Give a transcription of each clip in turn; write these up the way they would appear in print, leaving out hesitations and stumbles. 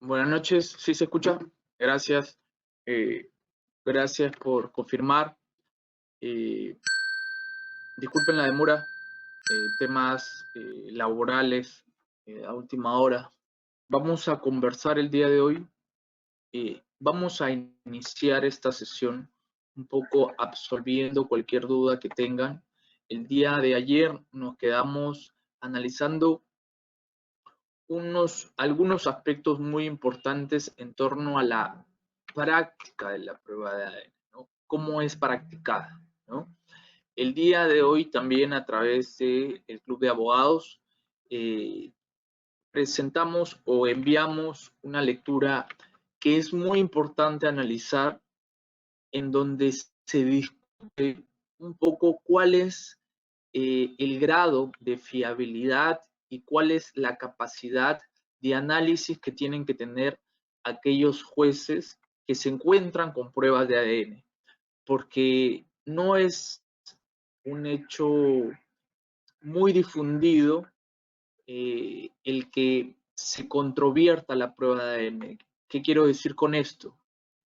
Buenas noches, ¿sí se escucha? Gracias. eh, Gracias por confirmar. Eh, Disculpen la demora, temas laborales a última hora. Vamos a conversar el día de hoy. Vamos a iniciar esta sesión un poco absolviendo cualquier duda que tengan. El día de ayer nos quedamos analizando algunos aspectos muy importantes en torno a la práctica de la prueba de ADN, ¿no? ¿Cómo es practicada, ¿no? El día de hoy también a través del Club de Abogados presentamos o enviamos una lectura que es muy importante analizar, en donde se discute un poco cuál es el grado de fiabilidad y cuál es la capacidad de análisis que tienen que tener aquellos jueces que se encuentran con pruebas de ADN, porque no es un hecho muy difundido el que se controvierta la prueba de ADN. ¿Qué quiero decir con esto?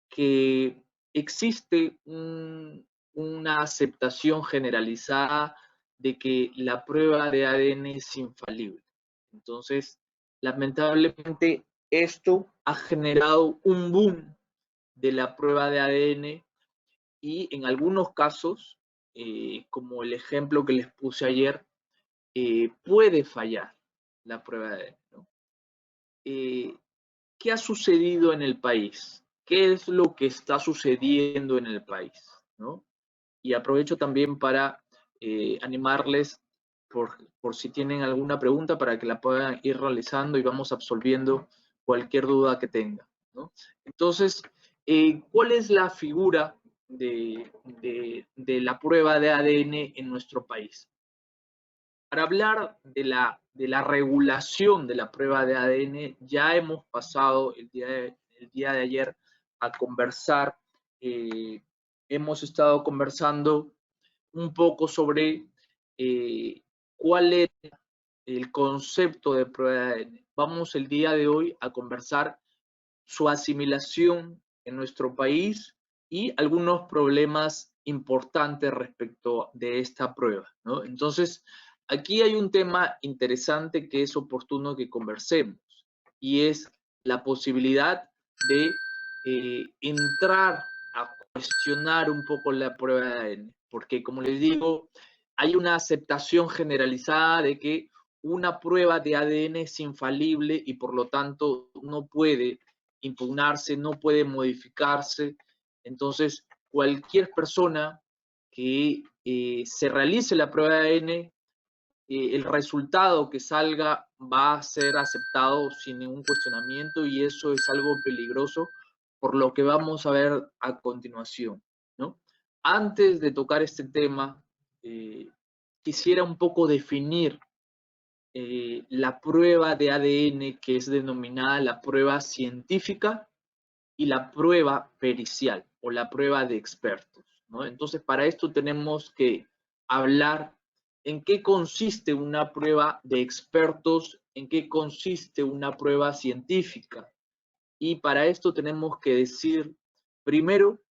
Que existe una aceptación generalizada de que la prueba de ADN es infalible. Entonces, lamentablemente, esto ha generado un boom de la prueba de ADN y en algunos casos, como el ejemplo que les puse ayer, puede fallar la prueba de ADN, ¿no? Eh, ¿Qué ha sucedido en el país? ¿Qué es lo que está sucediendo en el país? ¿No? Y aprovecho también para animarles por si tienen alguna pregunta para que la puedan ir realizando y vamos absolviendo cualquier duda que tengan, ¿no? Entonces, ¿cuál es la figura de la prueba de ADN en nuestro país? Para hablar de la regulación de la prueba de ADN, ya hemos pasado el día de ayer a conversar, hemos estado conversando un poco sobre cuál es el concepto de prueba de ADN. Vamos el día de hoy a conversar su asimilación en nuestro país y algunos problemas importantes respecto de esta prueba, ¿no? Entonces, aquí hay un tema interesante que es oportuno que conversemos y es la posibilidad de entrar a cuestionar un poco la prueba de ADN, porque como les digo, hay una aceptación generalizada de que una prueba de ADN es infalible y por lo tanto no puede impugnarse, no puede modificarse. Entonces, cualquier persona que se realice la prueba de ADN, el resultado que salga va a ser aceptado sin ningún cuestionamiento y eso es algo peligroso por lo que vamos a ver a continuación, ¿no? Antes de tocar este tema, quisiera un poco definir la prueba de ADN que es denominada la prueba científica y la prueba pericial o la prueba de expertos, ¿no? Entonces, para esto tenemos que hablar en qué consiste una prueba de expertos, en qué consiste una prueba científica. Y para esto tenemos que decir, primero,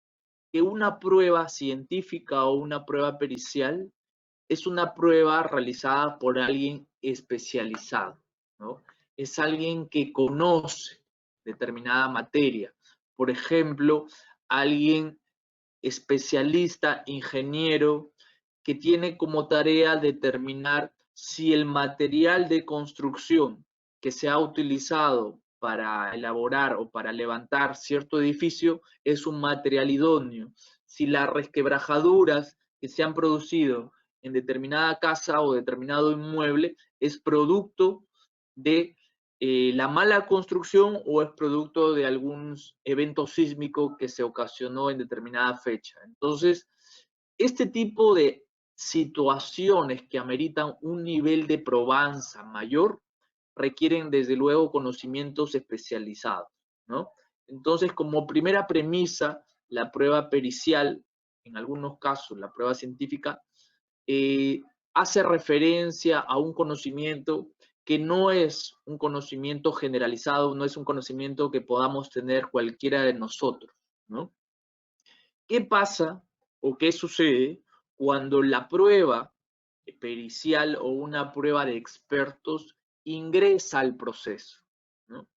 que una prueba científica o una prueba pericial es una prueba realizada por alguien especializado, ¿no? Es alguien que conoce determinada materia. Por ejemplo, alguien especialista, ingeniero, que tiene como tarea determinar si el material de construcción que se ha utilizado para elaborar o para levantar cierto edificio es un material idóneo, si las resquebrajaduras que se han producido en determinada casa o determinado inmueble es producto de la mala construcción o es producto de algún evento sísmico que se ocasionó en determinada fecha. Entonces, este tipo de situaciones que ameritan un nivel de probanza mayor requieren desde luego conocimientos especializados, ¿no? Entonces, como primera premisa, la prueba pericial, en algunos casos la prueba científica, hace referencia a un conocimiento que no es un conocimiento generalizado, no es un conocimiento que podamos tener cualquiera de nosotros, ¿no? ¿Qué pasa o qué sucede cuando la prueba pericial o una prueba de expertos ingresa al proceso, ¿no?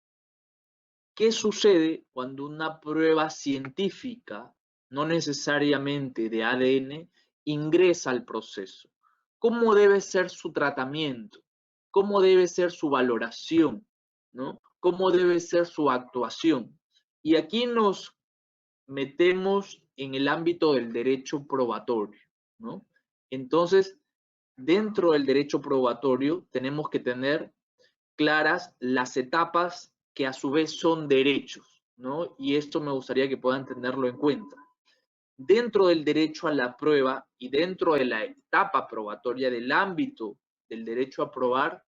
¿Qué sucede cuando una prueba científica, no necesariamente de ADN, ingresa al proceso? ¿Cómo debe ser su tratamiento? ¿Cómo debe ser su valoración? ¿No? ¿Cómo debe ser su actuación? Y aquí nos metemos en el ámbito del derecho probatorio, ¿no? Entonces, dentro del derecho probatorio tenemos que tener claras las etapas que a su vez son derechos, ¿no? Y esto me gustaría que puedan tenerlo en cuenta. Dentro del derecho a la prueba y dentro de la etapa probatoria del ámbito del derecho a probar,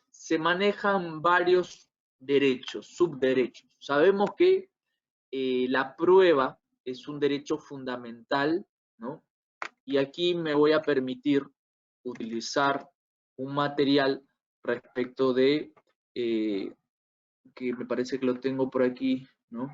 se manejan varios derechos, subderechos. Sabemos que la prueba es un derecho fundamental, ¿no? Y aquí me voy a permitir utilizar un material respecto de, que me parece que lo tengo por aquí, ¿no?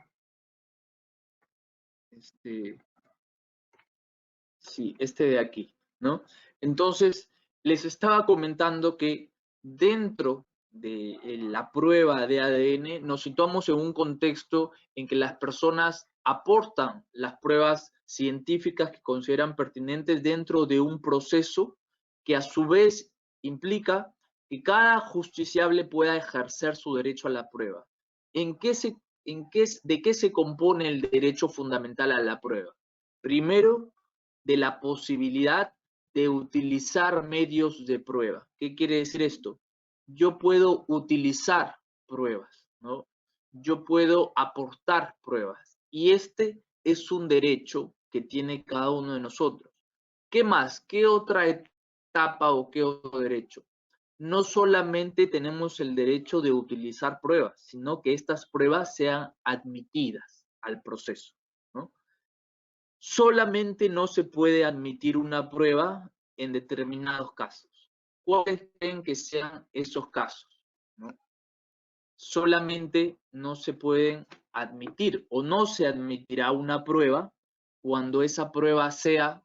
Sí, este de aquí, ¿no? Entonces, les estaba comentando que dentro de la prueba de ADN nos situamos en un contexto en que las personas aportan las pruebas científicas que consideran pertinentes dentro de un proceso que a su vez implica que cada justiciable pueda ejercer su derecho a la prueba. ¿De qué se compone el derecho fundamental a la prueba? Primero, de la posibilidad de utilizar medios de prueba. ¿Qué quiere decir esto? Yo puedo utilizar pruebas, ¿no? Yo puedo aportar pruebas. Y este es un derecho que tiene cada uno de nosotros. ¿Qué más? ¿Qué otra etapa o qué otro derecho? No solamente tenemos el derecho de utilizar pruebas, sino que estas pruebas sean admitidas al proceso, ¿no? Solamente no se puede admitir una prueba en determinados casos. ¿Cuáles creen que sean esos casos? ¿No? Solamente no se pueden admitir o no se admitirá una prueba cuando esa prueba sea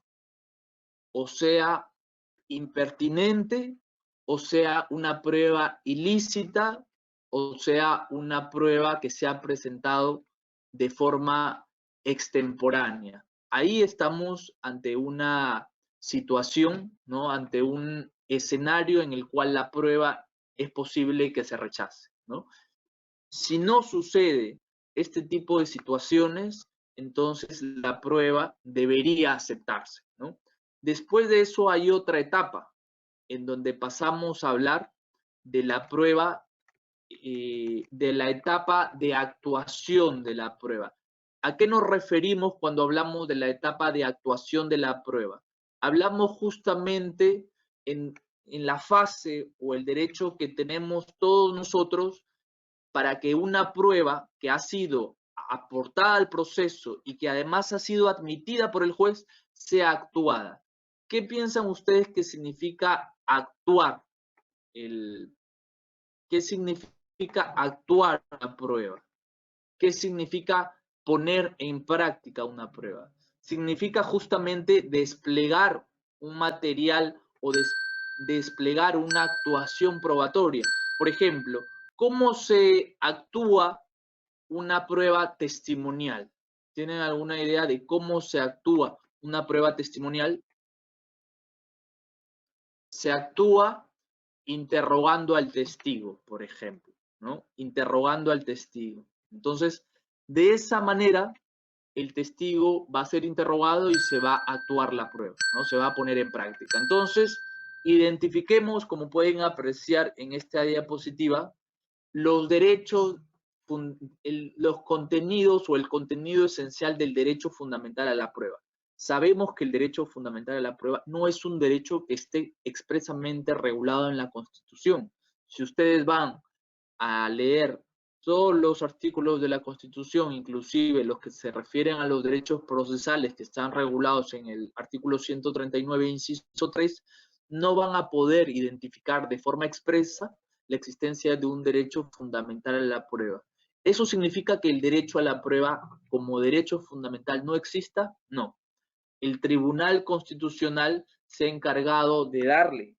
impertinente, o sea una prueba ilícita, o sea una prueba que se ha presentado de forma extemporánea. Ahí estamos ante una situación, ¿no? Ante un escenario en el cual la prueba es posible que se rechace, ¿no? Si no sucede este tipo de situaciones, entonces la prueba debería aceptarse, ¿no? Después de eso hay otra etapa en donde pasamos a hablar de la prueba, de la etapa de actuación de la prueba. ¿A qué nos referimos cuando hablamos de la etapa de actuación de la prueba? Hablamos justamente en la fase o el derecho que tenemos todos nosotros para que una prueba que ha sido aportada al proceso y que además ha sido admitida por el juez sea actuada. ¿Qué piensan ustedes que significa actuar? ¿Qué significa actuar una prueba? ¿Qué significa poner en práctica una prueba? Significa justamente desplegar un material o desplegar una actuación probatoria. Por ejemplo, ¿cómo se actúa una prueba testimonial? ¿Tienen alguna idea de cómo se actúa una prueba testimonial? Se actúa interrogando al testigo, por ejemplo, ¿no? Interrogando al testigo. Entonces, de esa manera, el testigo va a ser interrogado y se va a actuar la prueba, ¿no? Se va a poner en práctica. Entonces, identifiquemos, como pueden apreciar en esta diapositiva, los derechos, los contenidos o el contenido esencial del derecho fundamental a la prueba. Sabemos que el derecho fundamental a la prueba no es un derecho que esté expresamente regulado en la Constitución. Si ustedes van a leer todos los artículos de la Constitución, inclusive los que se refieren a los derechos procesales que están regulados en el artículo 139, inciso 3, no van a poder identificar de forma expresa la existencia de un derecho fundamental a la prueba. ¿Eso significa que el derecho a la prueba como derecho fundamental no exista? No. El Tribunal Constitucional se ha encargado de darle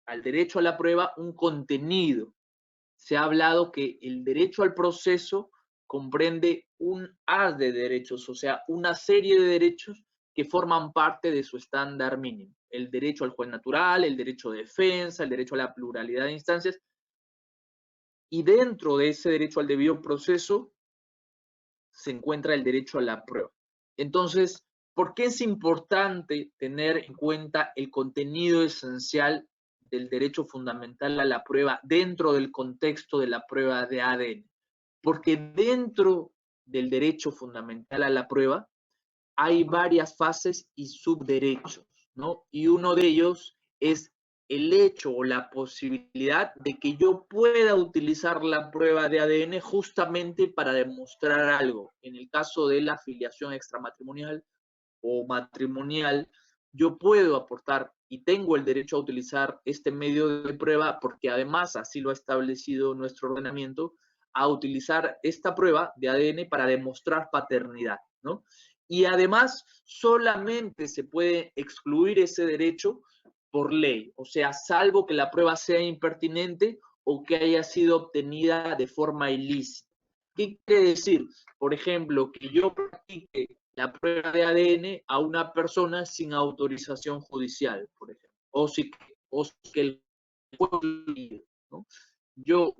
al derecho a la prueba un contenido. Se ha hablado que el derecho al proceso comprende un haz de derechos, o sea, una serie de derechos que forman parte de su estándar mínimo. El derecho al juez natural, el derecho de defensa, el derecho a la pluralidad de instancias. Y dentro de ese derecho al debido proceso se encuentra el derecho a la prueba. Entonces, ¿por qué es importante tener en cuenta el contenido esencial del derecho fundamental a la prueba dentro del contexto de la prueba de ADN? Porque dentro del derecho fundamental a la prueba hay varias fases y subderechos, ¿no? Y uno de ellos es el hecho o la posibilidad de que yo pueda utilizar la prueba de ADN justamente para demostrar algo. En el caso de la filiación extramatrimonial o matrimonial, yo puedo aportar y tengo el derecho a utilizar este medio de prueba porque además así lo ha establecido nuestro ordenamiento, a utilizar esta prueba de ADN para demostrar paternidad, ¿no? Y además solamente se puede excluir ese derecho por ley, o sea, salvo que la prueba sea impertinente o que haya sido obtenida de forma ilícita. ¿Qué quiere decir? Por ejemplo, que yo practique la prueba de ADN a una persona sin autorización judicial, por ejemplo, o si que el pueblo, ¿no?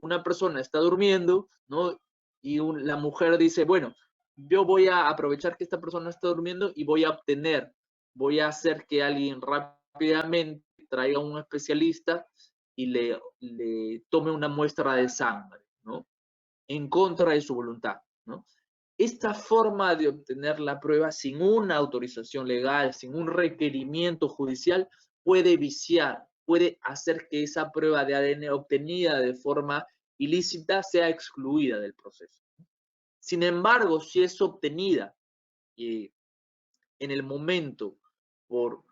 Una persona está durmiendo, ¿no? Y la mujer dice, bueno, yo voy a aprovechar que esta persona está durmiendo y voy a hacer que alguien rápidamente traiga a un especialista y le tome una muestra de sangre, ¿no? En contra de su voluntad, ¿no? Esta forma de obtener la prueba sin una autorización legal, sin un requerimiento judicial, puede viciar, puede hacer que esa prueba de ADN obtenida de forma ilícita sea excluida del proceso. Sin embargo, si es obtenida en el momento por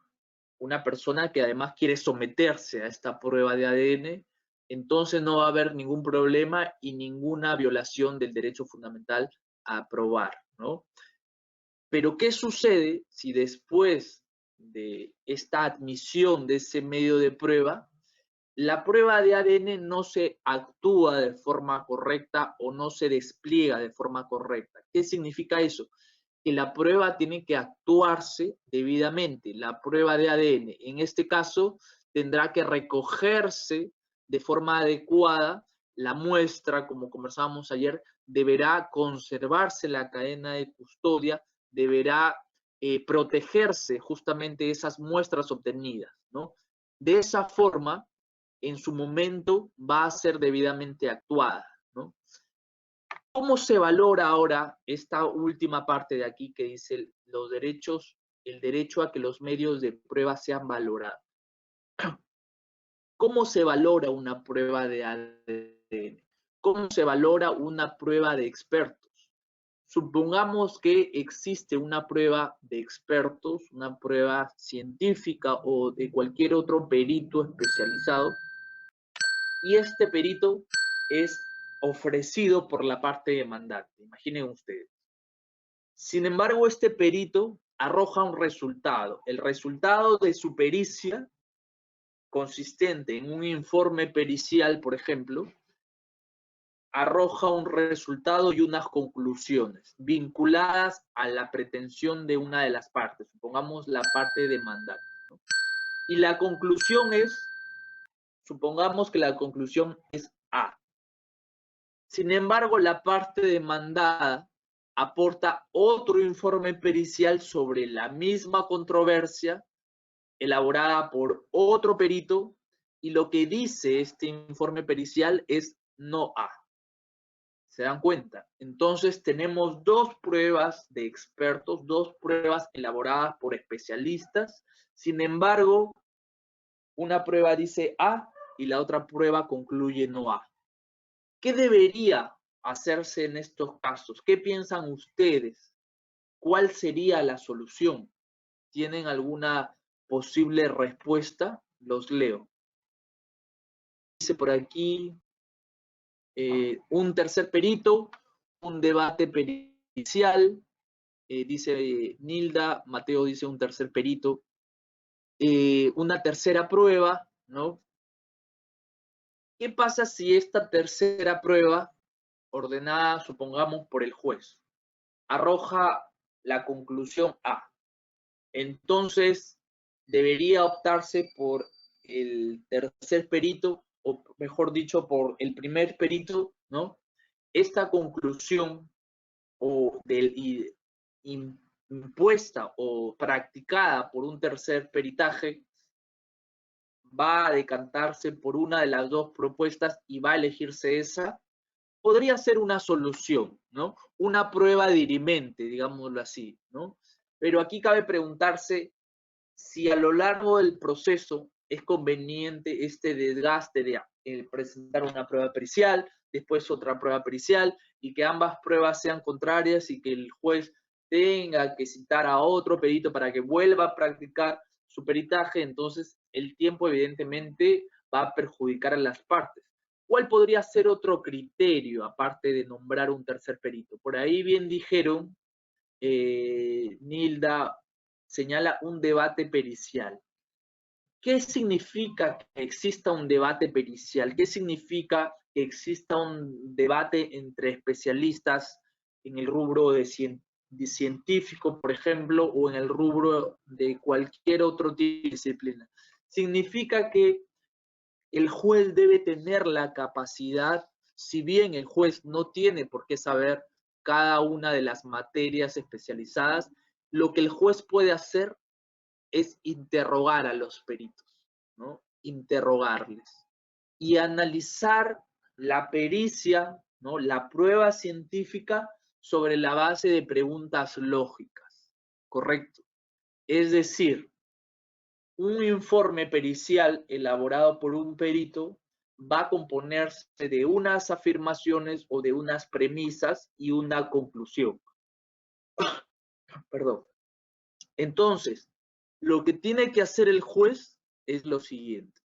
una persona que además quiere someterse a esta prueba de ADN, entonces no va a haber ningún problema y ninguna violación del derecho fundamental a probar, ¿no? Pero ¿qué sucede si después de esta admisión de ese medio de prueba, la prueba de ADN no se actúa de forma correcta o no se despliega de forma correcta? ¿Qué significa eso? Que la prueba tiene que actuarse debidamente. La prueba de ADN, en este caso, tendrá que recogerse de forma adecuada. La muestra, como conversábamos ayer, deberá conservarse en la cadena de custodia, deberá protegerse justamente esas muestras obtenidas, ¿no? De esa forma, en su momento, va a ser debidamente actuada, ¿no? ¿Cómo se valora ahora esta última parte de aquí que dice los derechos, el derecho a que los medios de prueba sean valorados? ¿Cómo se valora una prueba de ADN? ¿Cómo se valora una prueba de expertos? Supongamos que existe una prueba de expertos, una prueba científica o de cualquier otro perito especializado, y este perito es ofrecido por la parte demandante. Imaginen ustedes. Sin embargo, este perito arroja un resultado. El resultado de su pericia, consistente en un informe pericial, por ejemplo, arroja un resultado y unas conclusiones vinculadas a la pretensión de una de las partes, supongamos la parte demandante, ¿no? Y la conclusión es, supongamos que la conclusión es A. Sin embargo, la parte demandada aporta otro informe pericial sobre la misma controversia elaborada por otro perito y lo que dice este informe pericial es no A. ¿Se dan cuenta? Entonces tenemos dos pruebas de expertos, dos pruebas elaboradas por especialistas. Sin embargo, una prueba dice A y la otra prueba concluye no A. ¿Qué debería hacerse en estos casos? ¿Qué piensan ustedes? ¿Cuál sería la solución? ¿Tienen alguna posible respuesta? Los leo. Dice por aquí, un tercer perito, un debate pericial, dice Nilda, Mateo dice un tercer perito, una tercera prueba, ¿no? ¿Qué pasa si esta tercera prueba, ordenada, supongamos, por el juez, arroja la conclusión A? Entonces, debería optarse por el tercer perito, o mejor dicho, por el primer perito, ¿no? Esta conclusión o impuesta o practicada por un tercer peritaje va a decantarse por una de las dos propuestas y va a elegirse esa, podría ser una solución, ¿no? Una prueba dirimente, digámoslo así, ¿no? Pero aquí cabe preguntarse si a lo largo del proceso es conveniente este desgaste de presentar una prueba pericial, después otra prueba pericial, y que ambas pruebas sean contrarias y que el juez tenga que citar a otro perito para que vuelva a practicar su peritaje. Entonces el tiempo evidentemente va a perjudicar a las partes. ¿Cuál podría ser otro criterio aparte de nombrar un tercer perito? Por ahí bien dijeron, Nilda señala un debate pericial. ¿Qué significa que exista un debate pericial? ¿Qué significa que exista un debate entre especialistas en el rubro de científico, por ejemplo, o en el rubro de cualquier otro tipo de disciplina? Significa que el juez debe tener la capacidad, si bien el juez no tiene por qué saber cada una de las materias especializadas, lo que el juez puede hacer es interrogar a los peritos, ¿no? Interrogarles y analizar la pericia, ¿no? La prueba científica sobre la base de preguntas lógicas, ¿correcto? Es decir, un informe pericial elaborado por un perito va a componerse de unas afirmaciones o de unas premisas y una conclusión. Perdón. Entonces, lo que tiene que hacer el juez es lo siguiente: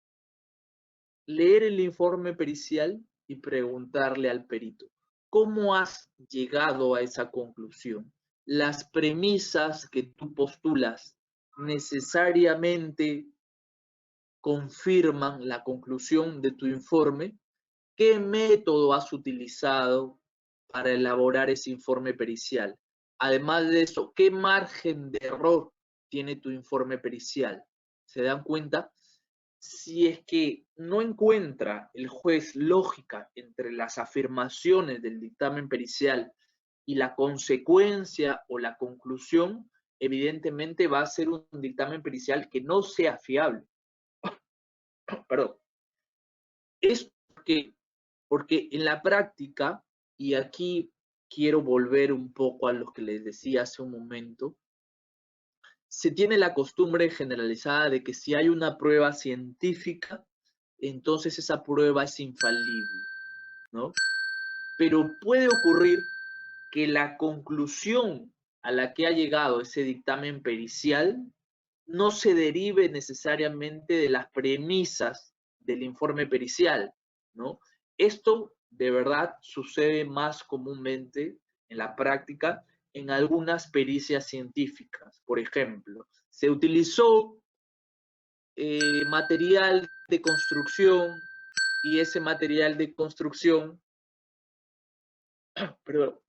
leer el informe pericial y preguntarle al perito, ¿cómo has llegado a esa conclusión? Las premisas que tú postulas necesariamente confirman la conclusión de tu informe. ¿Qué método has utilizado para elaborar ese informe pericial? Además de eso, ¿qué margen de error tiene tu informe pericial? ¿Se dan cuenta? Si es que no encuentra el juez lógica entre las afirmaciones del dictamen pericial y la consecuencia o la conclusión, evidentemente va a ser un dictamen pericial que no sea fiable. Perdón. Es porque en la práctica, y aquí quiero volver un poco a lo que les decía hace un momento, se tiene la costumbre generalizada de que si hay una prueba científica, entonces esa prueba es infalible, ¿no? Pero puede ocurrir que la conclusión a la que ha llegado ese dictamen pericial no se derive necesariamente de las premisas del informe pericial, ¿no? Esto de verdad sucede más comúnmente en la práctica en algunas pericias científicas. Por ejemplo, se utilizó material de construcción y ese material de construcción, perdón,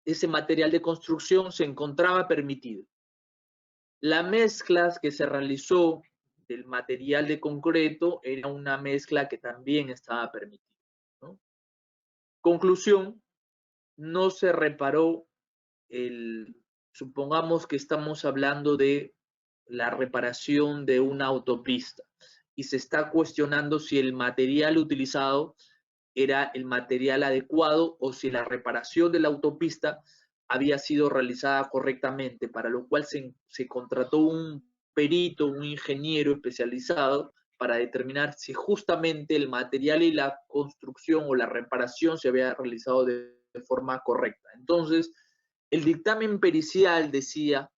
ese material de construcción se encontraba permitido. La mezcla que se realizó del material de concreto era una mezcla que también estaba permitida, ¿no? Conclusión, no se reparó supongamos que estamos hablando de la reparación de una autopista y se está cuestionando si el material utilizado era el material adecuado o si la reparación de la autopista había sido realizada correctamente, para lo cual se contrató un perito, un ingeniero especializado para determinar si justamente el material y la construcción o la reparación se había realizado de forma correcta. Entonces, el dictamen pericial decía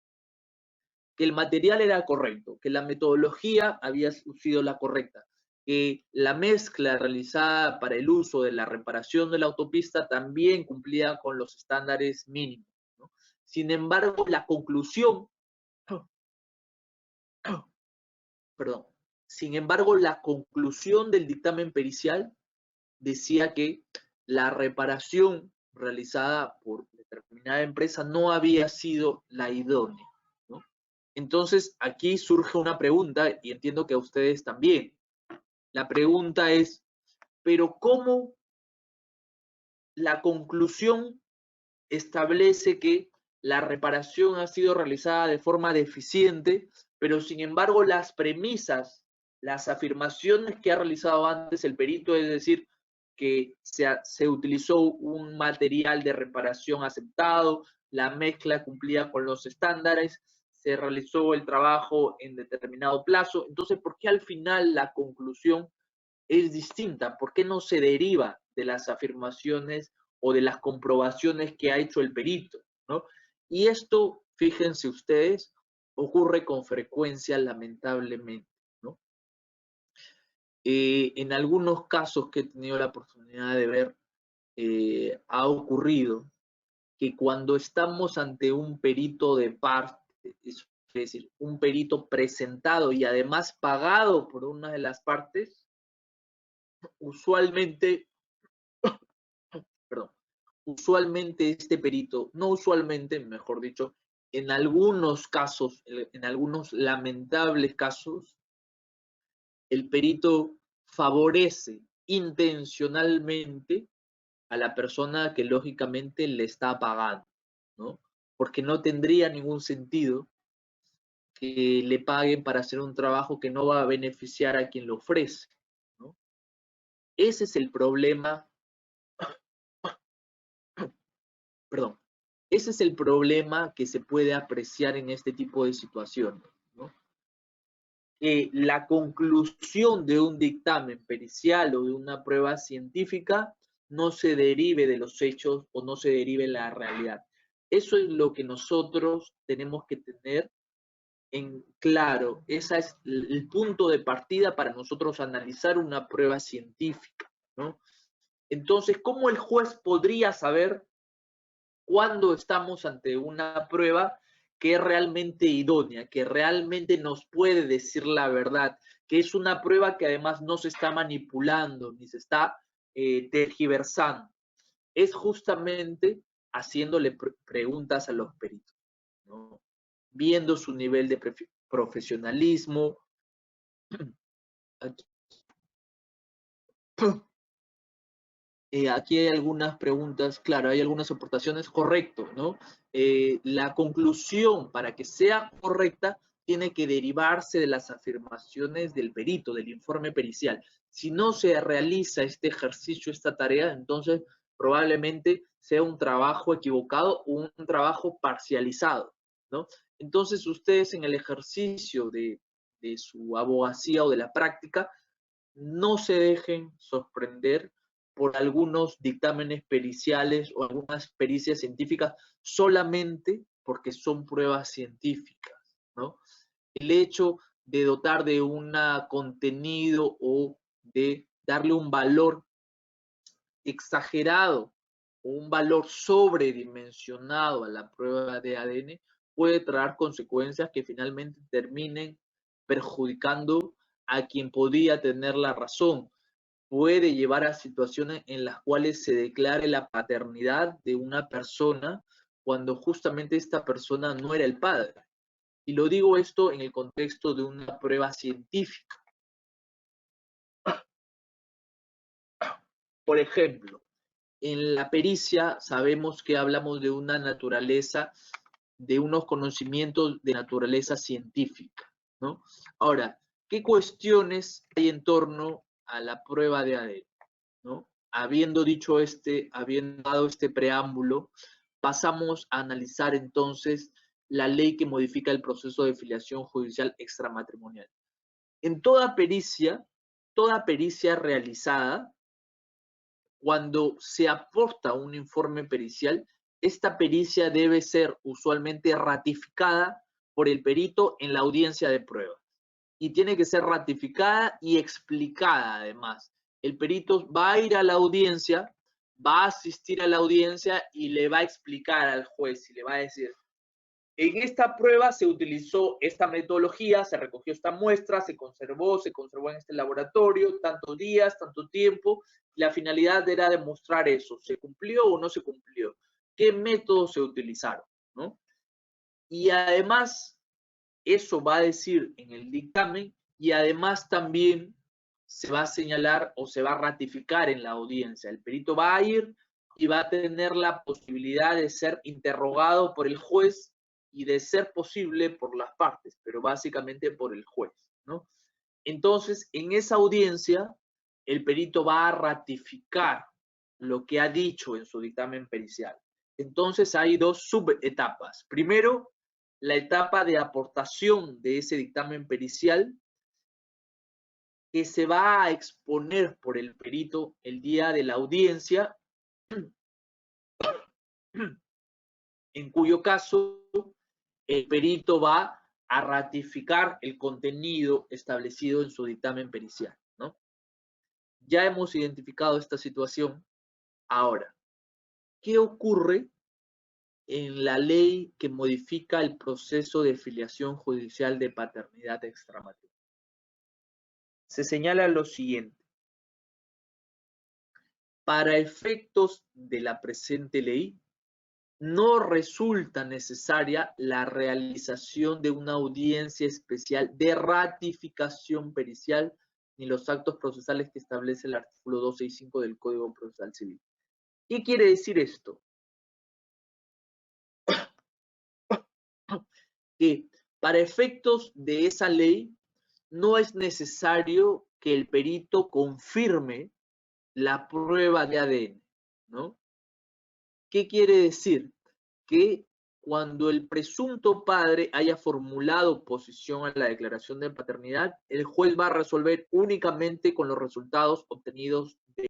que el material era correcto, que la metodología había sido la correcta, que la mezcla realizada para el uso de la reparación de la autopista también cumplía con los estándares mínimos, ¿no? Sin embargo, la conclusión, perdón, sin embargo, la conclusión del dictamen pericial decía que la reparación realizada por determinada empresa no había sido la idónea, ¿no? Entonces, aquí surge una pregunta, y entiendo que a ustedes también. La pregunta es, ¿pero cómo la conclusión establece que la reparación ha sido realizada de forma deficiente, pero sin embargo las premisas, las afirmaciones que ha realizado antes el perito, es decir, que se utilizó un material de reparación aceptado, la mezcla cumplía con los estándares, se realizó el trabajo en determinado plazo? Entonces, ¿por qué al final la conclusión es distinta? ¿Por qué no se deriva de las afirmaciones o de las comprobaciones que ha hecho el perito, ¿no? Y esto, fíjense ustedes, ocurre con frecuencia, lamentablemente, ¿no? En algunos casos que he tenido la oportunidad de ver, ha ocurrido que cuando estamos ante un perito de parte, es decir, un perito presentado y además pagado por una de las partes, usualmente, perdón, usualmente este perito, no usualmente, mejor dicho, en algunos casos, en algunos lamentables casos, el perito favorece intencionalmente a la persona que lógicamente le está pagando, ¿no? Porque no tendría ningún sentido que le paguen para hacer un trabajo que no va a beneficiar a quien lo ofrece, ¿no? Ese es el problema, perdón, ese es el problema que se puede apreciar en este tipo de situaciones, ¿no? La conclusión de un dictamen pericial o de una prueba científica no se derive de los hechos o no se derive de la realidad. Eso es lo que nosotros tenemos que tener en claro. Ese es el punto de partida para nosotros analizar una prueba científica, ¿no? Entonces, ¿cómo el juez podría saber cuando estamos ante una prueba que es realmente idónea, que realmente nos puede decir la verdad, que es una prueba que además no se está manipulando ni se está tergiversando? Es justamente haciéndole preguntas a los peritos, ¿no? Viendo su nivel de profesionalismo. Aquí, aquí hay algunas preguntas, claro, hay algunas aportaciones, correcto, ¿no? La conclusión, para que sea correcta, tiene que derivarse de las afirmaciones del perito, del informe pericial. Si no se realiza este ejercicio, esta tarea, entonces probablemente sea un trabajo equivocado o un trabajo parcializado, ¿no? Entonces ustedes en el ejercicio de su abogacía o de la práctica, no se dejen sorprender por algunos dictámenes periciales o algunas pericias científicas solamente porque son pruebas científicas, ¿no? El hecho de dotar de un contenido o de darle un valor exagerado o un valor sobredimensionado a la prueba de ADN puede traer consecuencias que finalmente terminen perjudicando a quien podía tener la razón. Puede llevar a situaciones en las cuales se declare la paternidad de una persona cuando justamente esta persona no era el padre. Y lo digo esto en el contexto de una prueba científica. Por ejemplo, en la pericia sabemos que hablamos de una naturaleza, de unos conocimientos de naturaleza científica, ¿no? Ahora, ¿qué cuestiones hay en torno a la prueba de ADN, ¿no? Habiendo dicho habiendo dado este preámbulo, pasamos a analizar entonces la ley que modifica el proceso de filiación judicial extramatrimonial. En toda pericia realizada, cuando se aporta un informe pericial, esta pericia debe ser usualmente ratificada por el perito en la audiencia de prueba. y tiene que ser ratificada y explicada además. El perito va a ir a la audiencia, va a asistir a la audiencia y le va a explicar al juez y le va a decir, en esta prueba se utilizó esta metodología, se recogió esta muestra, se conservó en este laboratorio, tantos días, tanto tiempo. La finalidad era demostrar eso, ¿se cumplió o no se cumplió? ¿Qué métodos se utilizaron? ¿No? Y además, eso va a decir en el dictamen y además también se va a señalar o se va a ratificar en la audiencia. El perito va a ir y va a tener la posibilidad de ser interrogado por el juez y de ser posible por las partes, pero básicamente por el juez, ¿no? Entonces, en esa audiencia, el perito va a ratificar lo que ha dicho en su dictamen pericial. Entonces, hay dos subetapas. Primero, la etapa de aportación de ese dictamen pericial que se va a exponer por el perito el día de la audiencia, en cuyo caso el perito va a ratificar el contenido establecido en su dictamen pericial, ¿no? Ya hemos identificado esta situación. Ahora, ¿qué ocurre en la ley que modifica el proceso de filiación judicial de paternidad extramatrimonial? Se señala lo siguiente. Para efectos de la presente ley, no resulta necesaria la realización de una audiencia especial de ratificación pericial ni los actos procesales que establece el artículo 265 del Código Procesal Civil. ¿Qué quiere decir esto? Que para efectos de esa ley no es necesario que el perito confirme la prueba de ADN, ¿no? ¿Qué quiere decir? Que cuando el presunto padre haya formulado oposición a la declaración de paternidad, el juez va a resolver únicamente con los resultados obtenidos de